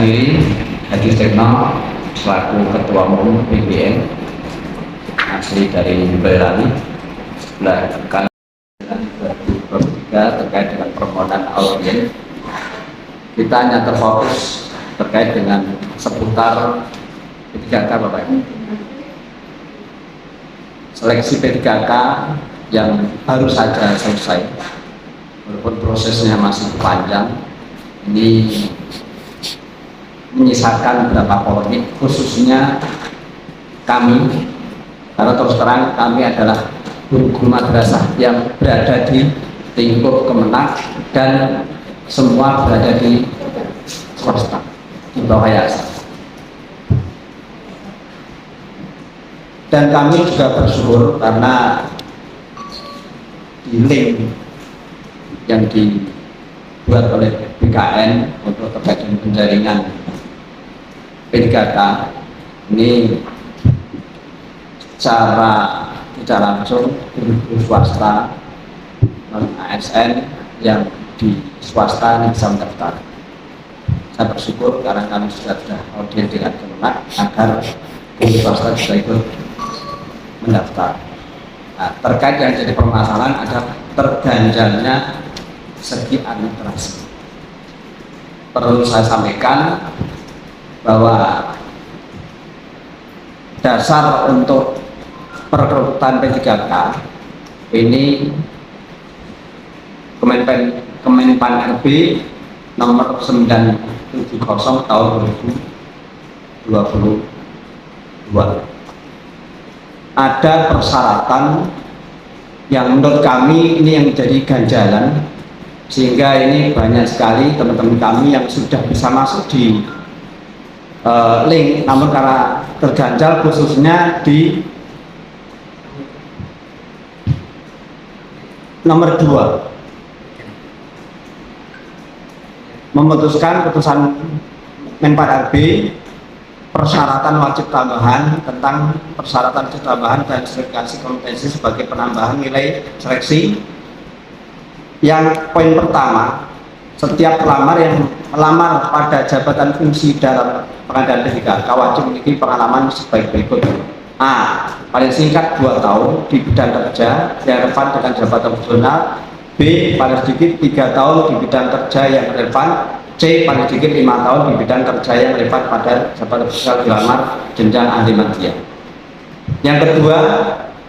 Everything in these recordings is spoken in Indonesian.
sendiri Haji Tekno selaku Ketua Umum PBN asli dari Boyolali. Kali 2023 terkait dengan permohonan audien, kita hanya terfokus terkait dengan seputar P3K, Bapak Ibu. Seleksi P3K yang baru saja selesai, walaupun prosesnya masih panjang, ini menyisakan beberapa polemik, khususnya kami, karena terus terang kami adalah guru madrasah yang berada di lingkup Kemenak dan semua berada di swasta, di bawah yayasan. Dan kami juga bersyukur karena di link yang dibuat oleh BKN untuk terkait dengan penjaringan P3K ini secara tidak langsung guru swasta non ASN yang di swasta ini bisa mendaftar. Saya bersyukur karena kami sudah audien dengan Kemenak agar guru swasta bisa ikut mendaftar. Nah, terkait yang jadi permasalahan adalah terganjalnya segi administrasi. Perlu saya sampaikan bahwa dasar untuk perekrutan P3K ini Kemenpan RB nomor 970 tahun 2022. Ada persyaratan yang menurut kami ini yang menjadi ganjalan, sehingga ini banyak sekali teman-teman kami yang sudah bisa masuk di link, namun karena terganjal khususnya di nomor 2, memutuskan putusan Menpan RB persyaratan wajib tambahan tentang persyaratan wajib tambahan dan verifikasi kompetensi sebagai penambahan nilai seleksi. Yang poin pertama, setiap pelamar yang melamar pada jabatan fungsi dalam pengadilan P3K wajib memiliki pengalaman sebaik berikut. A. Paling singkat 2 tahun di bidang kerja yang relevan dengan jabatan fungsional. B. Paling sedikit 3 tahun di bidang kerja yang relevan. C. Paling sedikit 5 tahun di bidang kerja yang relevan pada jabatan fungsional dilamar jenjang ahli media. Yang kedua,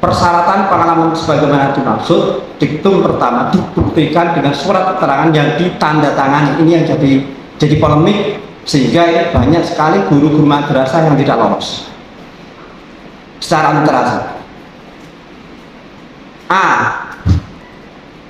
persyaratan pengalaman sebagaimana dimaksud diktum pertama dibuktikan dengan surat keterangan yang ditandatangani. Ini yang jadi polemik, sehingga banyak sekali guru-guru madrasah yang tidak lolos secara administrasi. A.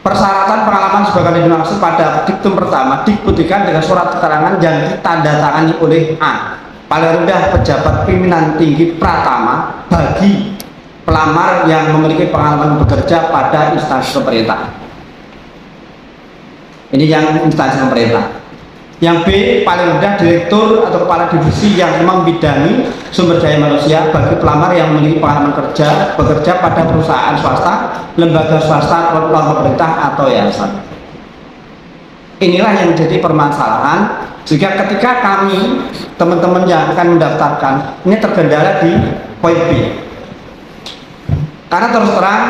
Persyaratan pengalaman sebagaimana dimaksud pada diktum pertama dibuktikan dengan surat keterangan yang ditandatangani oleh A. Paling rendah pejabat pimpinan tinggi pratama bagi pelamar yang memiliki pengalaman bekerja pada instansi pemerintah. Ini yang instansi pemerintah. Yang B, paling rendah direktur atau kepala divisi yang membidangi sumber daya manusia bagi pelamar yang memiliki pengalaman bekerja pada perusahaan swasta, lembaga swasta, pemerintah atau yayasan. Inilah yang menjadi permasalahan, jika ketika kami teman-teman yang akan mendaftarkan ini terkendala di poin B. Karena terus terang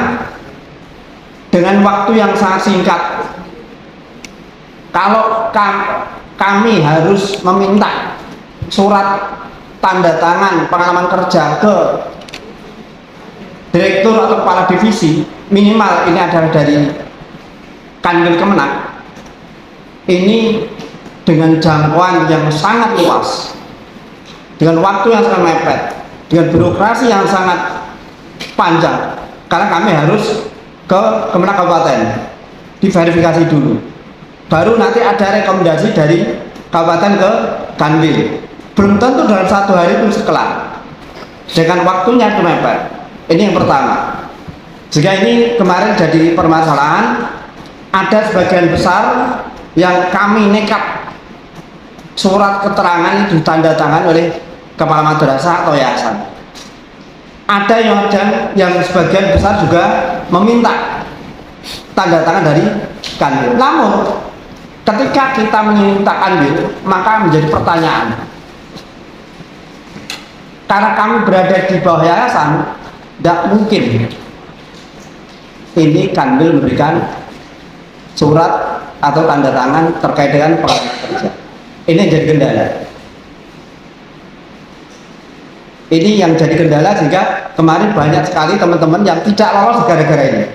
dengan waktu yang sangat singkat, kalau kami harus meminta surat tanda tangan pengalaman kerja ke direktur atau kepala divisi, minimal ini adalah dari Kanwil Kemenak, ini dengan jangkauan yang sangat luas, dengan waktu yang sangat mepet, dengan birokrasi yang sangat panjang, karena kami harus ke Kemenak Kabupaten diverifikasi dulu, baru nanti ada rekomendasi dari kabupaten ke Kanwil. Belum tentu dalam 1 hari itu kelar, dengan waktunya itu mepet. Ini yang pertama. Jika ini kemarin jadi permasalahan, ada sebagian besar yang kami nekat surat keterangan ditandatangan oleh kepala madrasah atau yayasan. Ada yang sebagian besar juga meminta tanda tangan dari Kanwil. Namun ketika kita meminta Kanwil, maka menjadi pertanyaan, karena kami berada di bawah yayasan, tidak mungkin ini Kanwil memberikan surat atau tanda tangan terkait dengan pengalaman kerja. Ini yang jadi kendala. Ini yang jadi kendala sehingga kemarin banyak sekali teman-teman yang tidak lolos gara-gara ini.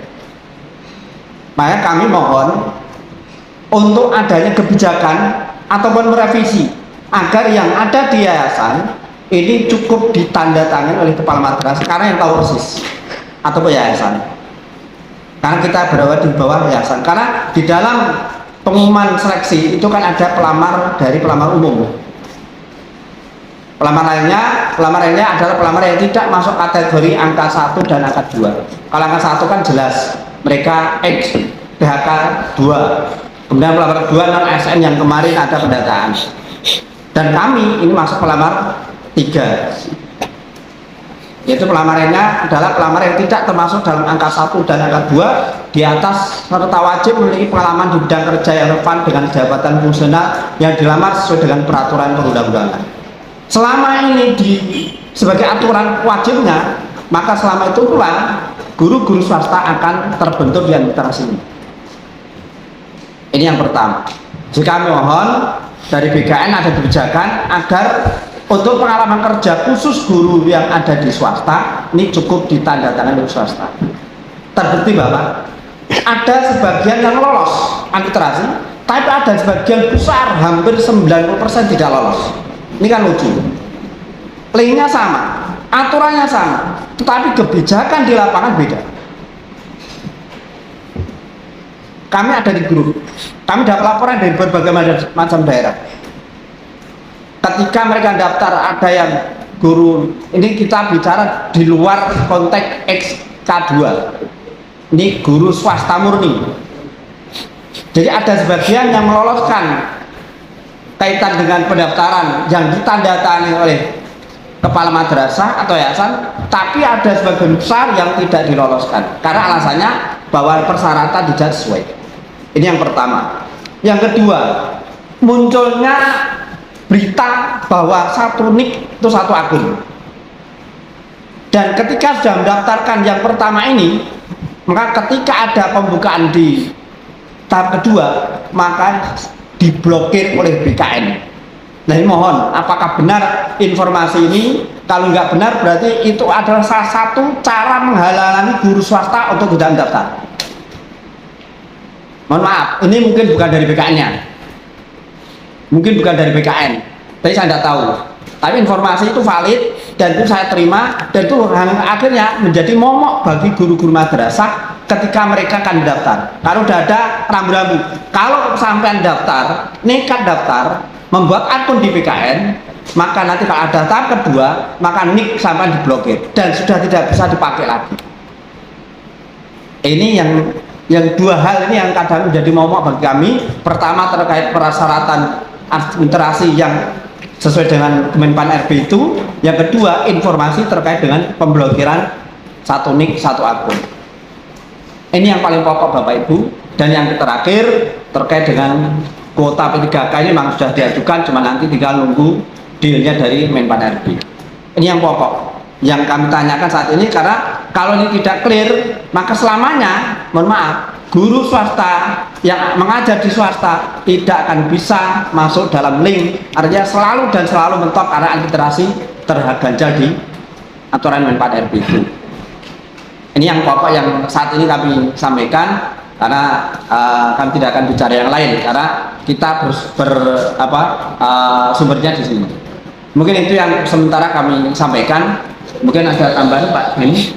Makanya kami mohon untuk adanya kebijakan ataupun merevisi agar yang ada di yayasan ini cukup ditandatangani oleh kepala madrasah karena yang tahu persis ataupun yayasan. Karena kita berada di bawah yayasan. Karena di dalam pengumuman seleksi itu kan ada pelamar dari pelamar umum. Pelamar lainnya adalah pelamar yang tidak masuk kategori angka 1 dan angka 2. Kalau angka 1 kan jelas mereka X, PHK 2. Kemudian pelamar 2 non ASN yang kemarin ada pendataan. Dan kami ini masuk pelamar 3. Yaitu pelamarnya adalah pelamar yang tidak termasuk dalam angka 1 dan angka 2 di atas serta wajib memiliki pengalaman di bidang kerja yang relevan dengan jabatan fungsional yang dilamar sesuai dengan peraturan perundang-undangan. Selama ini sebagai aturan wajibnya, maka selama itu pula guru-guru swasta akan terbentuk di administrasi ini. Ini yang pertama. Jika mohon dari BKN ada kebijakan agar untuk pengalaman kerja khusus guru yang ada di swasta ini cukup ditandatangani oleh swasta. Terbukti Bapak, ada sebagian yang lolos administrasi, tapi ada sebagian besar hampir 90% tidak lolos. Ini kan lucu. Linknya sama, aturannya sama, tetapi kebijakan di lapangan beda. Kami ada di grup, kami dapat laporan dari berbagai macam daerah. Ketika mereka daftar ada yang guru, ini kita bicara di luar konteks XK2, ini guru swasta murni. Jadi ada sebagian yang meloloskan kaitan dengan pendaftaran yang ditandatangani oleh kepala madrasah atau yayasan, tapi ada sebagian besar yang tidak diloloskan karena alasannya bahwa persyaratan tidak sesuai. Ini yang pertama. Yang kedua, munculnya berita bahwa satu NIK itu satu akun, dan ketika sudah mendaftarkan yang pertama ini, maka ketika ada pembukaan di tahap kedua maka diblokir oleh BKN. Nah, mohon, apakah benar informasi ini? Kalau nggak benar berarti itu adalah salah satu cara menghalangi guru swasta untuk tidak mendaftar. Mohon maaf, ini mungkin bukan dari BKN-nya, mungkin bukan dari BKN, tapi saya tidak tahu. Tapi informasi itu valid dan itu saya terima, dan itu akhirnya menjadi momok bagi guru-guru madrasah ketika mereka akan daftar. Kalau udah ada rambu-rambu, kalau sampai daftar, nekat daftar, membuat akun di BKN, maka nanti kalau ada tahap kedua, maka NIK sampai diblokir dan sudah tidak bisa dipakai lagi. Ini yang dua hal ini yang kadang menjadi momok bagi kami. Pertama terkait persyaratan administrasi yang sesuai dengan Kemenpan RB itu. Yang kedua informasi terkait dengan pemblokiran satu NIK satu akun. Ini yang paling pokok Bapak Ibu. Dan yang terakhir terkait dengan kuota P3K ini memang sudah diajukan, cuma nanti tinggal nunggu dealnya dari Menpan RB. Ini yang pokok yang kami tanyakan saat ini, karena kalau ini tidak clear maka selamanya, mohon maaf, guru swasta yang mengajar di swasta tidak akan bisa masuk dalam link, artinya selalu dan selalu mentok karena administrasi terganjal di aturan Menpan RB itu. Ini yang pokok yang saat ini kami sampaikan, karena kami tidak akan bicara yang lain karena kita sumbernya di sini. Mungkin itu yang sementara kami sampaikan. Mungkin ada tambahan Pak Beni.